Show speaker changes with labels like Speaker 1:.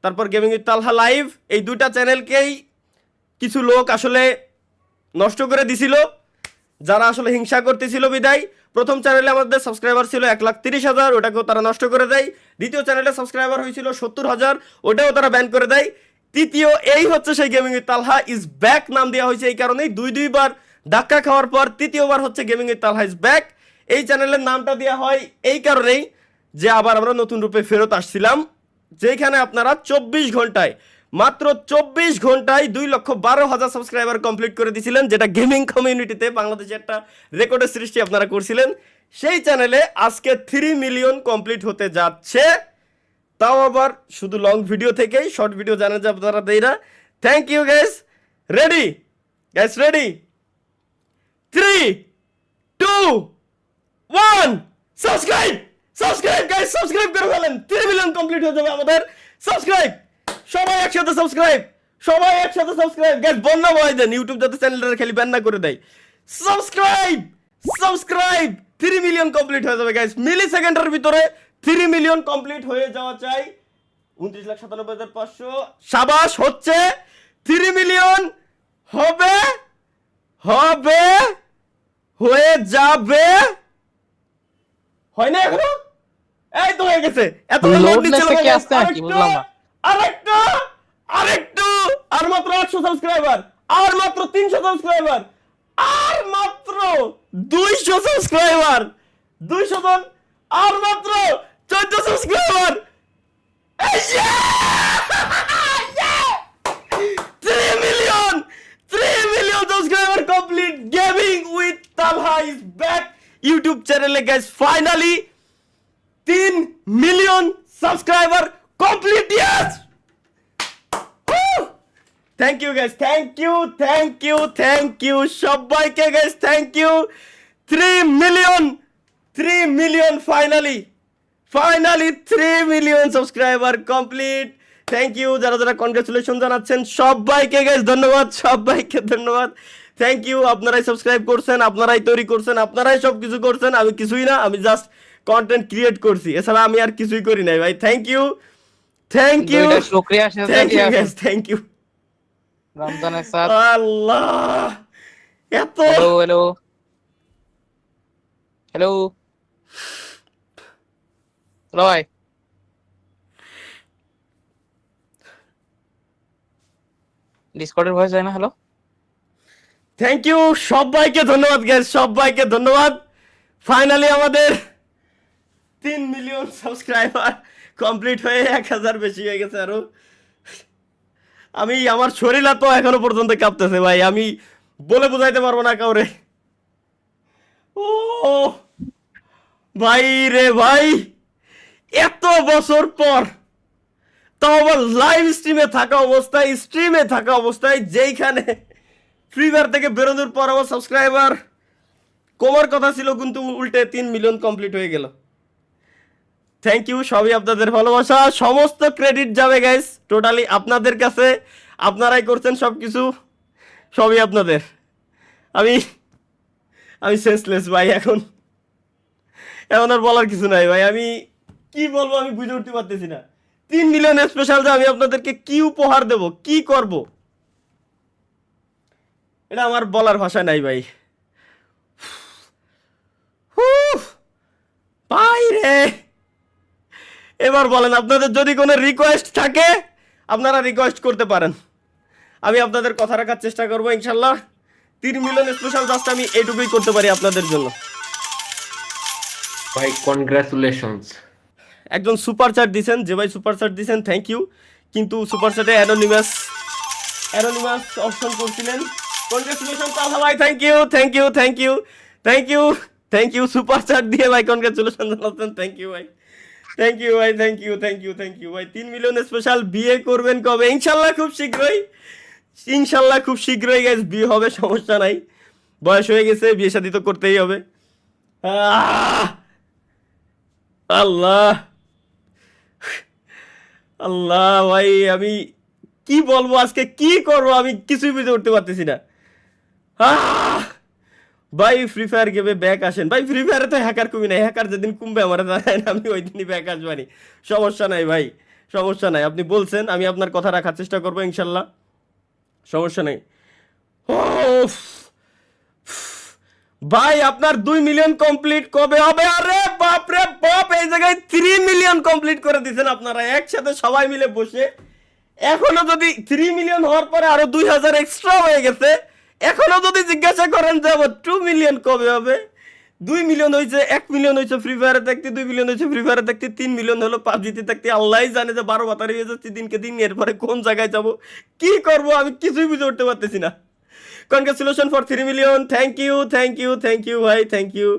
Speaker 1: তারপর gaming with Talha live, এই দুইটা চ্যানেলকেই কিছু লোক আসলে নষ্ট করে দিছিল, যারা আসলে হিংসা করতেছিল বিদায়। প্রথম চ্যানেলে আমাদের সাবস্ক্রাইবার ছিল 1,30,000, ওটাকেও তারা নষ্ট করে দেয়। দ্বিতীয় চ্যানেলে সাবস্ক্রাইবার হয়েছিল 70,000, ওটাও তারা ব্যান করে দেয়। তৃতীয় এই হচ্ছে সেই gaming with Talha is back নাম দেওয়া হয়েছে এই কারণেই, দুইবার ধাক্কা খাওয়ার পর তৃতীয়বার হচ্ছে gaming with Talha is back. এই চ্যানেলের নামটা দেওয়া হয় এই কারণেই যে আবার আমরা নতুন রূপে ফেরত আসছিলাম, যেখানে আপনারা 24 ঘন্টায়, মাত্র 24 ঘন্টায় 2,12,000 সাবস্ক্রাইবার কমপ্লিট করে দিয়েছিলেন, যেটা গেমিং কমিউনিটিতে বাংলাদেশে একটা রেকর্ডের সৃষ্টি আপনারা করছিলেন। সেই চ্যানেলে আজকে 3 মিলিয়ন কমপ্লিট হতে যাচ্ছে, তাও আবার শুধু লং ভিডিও থেকেই, শর্ট ভিডিও জানেন যে আপনারা দেই না। Thank you guys. Ready guys, ready? 3, 2, 1, subscribe subscribe guys, subscribe করে ফেলেন। 3 মিলিয়ন কমপ্লিট হয়ে যাবে আমাদের। সাবস্ক্রাইব, সবাই একসাথে সাবস্ক্রাইব, সবাই একসাথে সাবস্ক্রাইব গাইস। বন্যা বয় দেন ইউটিউব যাতে চ্যানেলটা খালি ব্যান না করে দেয়। সাবস্ক্রাইব সাবস্ক্রাইব, 3 মিলিয়ন কমপ্লিট হয়ে যাবে গাইস। মিলি সেকেন্ডের ভিতরে 3 মিলিয়ন কমপ্লিট হয়ে যাওয়া চাই। 29,97,500, শাবাশ, হচ্ছে 3 মিলিয়ন হবে, হবে, হয়ে যাবে। হয় না এখনো? এই তো হয়ে গেছে। এত লোড নিচ্ছিল
Speaker 2: কি আসছে নাকি বুঝলাম না।
Speaker 1: আরেকটু আরেকটু, আর মাত্র 800 সাবস্ক্রাইবার, আর মাত্র 300 সাবস্ক্রাইবার, আর মাত্র 200 সাবস্ক্রাইবার, 200 জন, আর মাত্র 14 subscriber. 3 million, 3 million subscriber complete. Gaming with Talha is back YouTube চ্যানেলে guys. Finally 3 million subscriber complete. Yes, thank you guys, thank you, thank you, thank you সবাইকে guys, thank you. 3 million, 3 million finally, finally 3 million subscriber complete. Thank you যারা যারা congratulation জানাচ্ছেন সবাইকে guys, ধন্যবাদ, সবাইকে ধন্যবাদ। Thank you, আপনারাই subscribe করছেন, আপনারাই তৈরি করছেন, আপনারাই সব কিছু করছেন, আমি কিছুই না, আমি জাস্ট কন্টেন্ট ক্রিয়েট করছি, এছাড়া আমি আর কিছুই করি নাই ভাই। থ্যাংক ইউ, থ্যাংক ইউ,
Speaker 2: শুকরিয়া,
Speaker 1: thank you guys, thank you.
Speaker 2: রমজানের সাথ।
Speaker 1: আল্লাহ, এত
Speaker 2: হ্যালো হ্যালো হ্যালো হ্যালো ভাই, ডিসকর্ডের ভয়েস যায় না? হ্যালো,
Speaker 1: থ্যাংক ইউ, সবাইকে ধন্যবাদ গাইস, সবাইকে ধন্যবাদ। ফাইনালি আমাদের 3 মিলিয়ন সাবস্ক্রাইবার কমপ্লিট হয়ে 1,000 বেশি হয়ে গেছে আরো। আমি, আমার শরীর তো এখনো পর্যন্ত কাঁপতেছে ভাই, আমি বলে বোঝাইতে পারবো না কাউরে। ও ভাই রে ভাই, এত বছর পর, তাও আবার লাইভ স্ট্রিমে থাকা অবস্থায়, স্ট্রিমে থাকা অবস্থায়, যেইখানে ফ্রি ফায়ার থেকে বেরোনোর পর আমার সাবস্ক্রাইবার কমার কথা ছিল, কিন্তু উল্টে 3 মিলিয়ন কমপ্লিট হয়ে গেল। থ্যাংক ইউ, সবই আপনাদের ভালোবাসা, সমস্ত ক্রেডিট যাবে গাইস টোটালি আপনাদের কাছে, আপনারাই করছেন সব কিছু, সবই আপনাদের। আমি আমি সেন্সলেস ভাই, এখন এখন আর বলার কিছু নাই ভাই, আমি কি বলবো আমি বুঝে উঠতে পারতেছি না। 3 মিলিয়ন স্পেশাল যে আমি আপনাদেরকে কি উপহার দেব, কি করব, এটা আমার বলার ভাষা নাই ভাই। ভাই রে, এবার বলেন, আপনাদের যদি কোনো রিকোয়েস্ট থাকে আপনারা রিকোয়েস্ট করতে পারেন, আমি আপনাদের কথা রাখার চেষ্টা করবো ইনশাল্লাহ। 3 মিলিয়ন স্পেশাল জাস্ট আমি এইটুকুই করতে পারি আপনাদের জন্য
Speaker 3: ভাই। কনগ্রাচুলেশনস।
Speaker 1: একজন সুপার চ্যাট দিছেন, যে ভাই সুপার চ্যাট দিছেন থ্যাংক ইউ, কিন্তু সুপার চ্যাটে অ্যানোনিমাস অপশন করছিলেন। কনগ্রাচুলেশন তাহলে ভাই, thank you, thank you, thank you, thank you, thank you, super chat দিয়ে ভাই কনগ্রাচুলেশন জানাচ্ছেন, থ্যাংক ইউ ভাই, থ্যাংক ইউ ভাই, thank you, thank you, thank you ভাই। 3 মিলিয়ন স্পেশাল। বিয়ে করবেন কবে? ইনশাল্লাহ খুব শীঘ্রই, ইনশাল্লাহ খুব শীঘ্রই গাইস বিয়ে হবে, সমস্যা নাই, বয়স হয়ে গেছে, বিয়ে শাদী তো করতেই হবে। আল্লাহ আল্লাহ ভাই, আমি কি বলবো, আজকে কি করবো আমি কিছুই বুঝে উঠতে পারতেছি না। ভাই ফ্রি ফায়ার গেমে ব্যাক আসেন ভাই, ফ্রি ফায়ারে তো হ্যাকার কমই নাই, হ্যাকার যেদিন কমবে আমার আমি ওই দিনই ব্যাক আসবানি, সমস্যা নাই ভাই, সমস্যা নাই, আপনি বলছেন, আমি আপনার কথা রাখার চেষ্টা করবো ইনশাল্লাহ, সমস্যা নেই। উফ, ভাই আপনার 2 মিলিয়ন কমপ্লিট কবে হবে? আরে বাপ রে বাপ, এই জায়গায় 3 মিলিয়ন কমপ্লিট করে দিয়েছেন আপনারা একসাথে সবাই মিলে বসে। এখনো যদি 3 মিলিয়ন হওয়ার পরে আরো 2000 এক্সট্রা হয়ে গেছে, এখনো যদি জিজ্ঞাসা করেন যে আবার 2 মিলিয়ন কবে হবে? 2 মিলিয়ন হয়েছে, 1 মিলিয়ন হয়েছে ফ্রি ফায়ারে থাকতে, 2 মিলিয়ন হয়েছে ফ্রি ফায়ারে থাকতে, 3 মিলিয়ন হলো পাবজিতে থাকতে। আল্লাহই জানে যে 12 বাতারি হয়ে যাচ্ছে দিনকে দিন, এরপরে কোন জায়গায় যাব, কি করব আমি কিছুই বুঝে উঠতে পারতেছি না। Congratulation for 3 million, thank you thank you thank you ভাই, থ্যাংক ইউ।